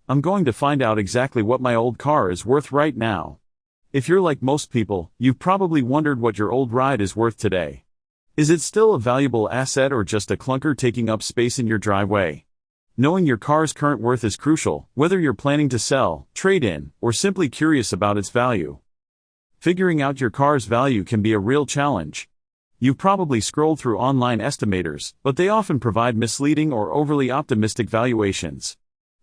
I'm going to find out exactly what my old car is worth right now. If you're like most people, you've probably wondered what your old ride is worth today. Is it still a valuable asset or just a clunker taking up space in your driveway? Knowing your car's current worth is crucial, whether you're planning to sell, trade in, or simply curious about its value. Figuring out your car's value can be a real challenge. You've probably scrolled through online estimators, but they often provide misleading or overly optimistic valuations.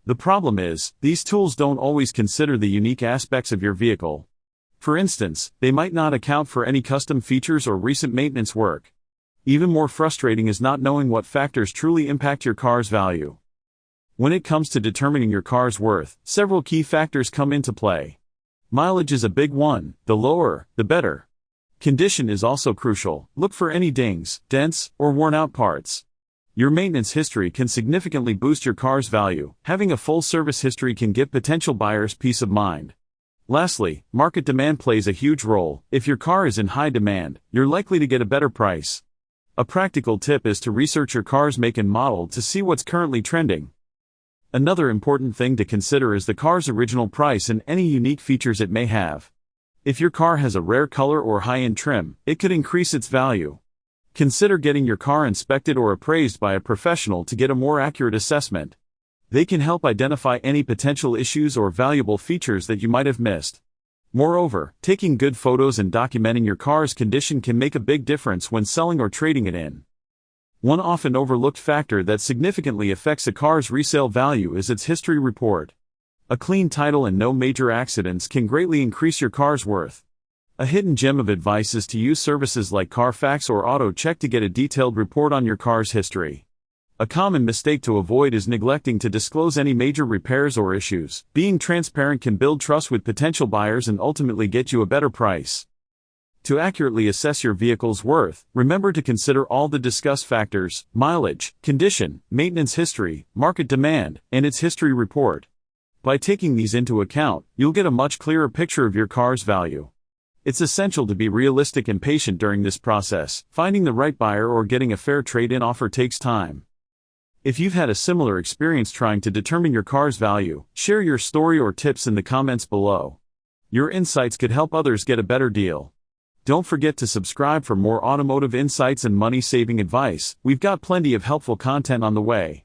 The problem is, these tools don't always consider the unique aspects of your vehicle. For instance, they might not account for any custom features or recent maintenance work. Even more frustrating is not knowing what factors truly impact your car's value. When it comes to determining your car's worth, several key factors come into play. Mileage is a big one, the lower, the better. Condition is also crucial. Look for any dings, dents, or worn-out parts. Your maintenance history can significantly boost your car's value. Having a full service history can give potential buyers peace of mind. Lastly, market demand plays a huge role. If your car is in high demand, you're likely to get a better price. A practical tip is to research your car's make and model to see what's currently trending. Another important thing to consider is the car's original price and any unique features it may have. If your car has a rare color or high-end trim, it could increase its value. Consider getting your car inspected or appraised by a professional to get a more accurate assessment. They can help identify any potential issues or valuable features that you might have missed. Moreover, taking good photos and documenting your car's condition can make a big difference when selling or trading it in. One often overlooked factor that significantly affects a car's resale value is its history report. A clean title and no major accidents can greatly increase your car's worth. A hidden gem of advice is to use services like Carfax or AutoCheck to get a detailed report on your car's history. A common mistake to avoid is neglecting to disclose any major repairs or issues. Being transparent can build trust with potential buyers and ultimately get you a better price. To accurately assess your vehicle's worth, remember to consider all the discussed factors: mileage, condition, maintenance history, market demand, and its history report. By taking these into account, you'll get a much clearer picture of your car's value. It's essential to be realistic and patient during this process. Finding the right buyer or getting a fair trade-in offer takes time. If you've had a similar experience trying to determine your car's value, share your story or tips in the comments below. Your insights could help others get a better deal. Don't forget to subscribe for more automotive insights and money-saving advice. We've got plenty of helpful content on the way.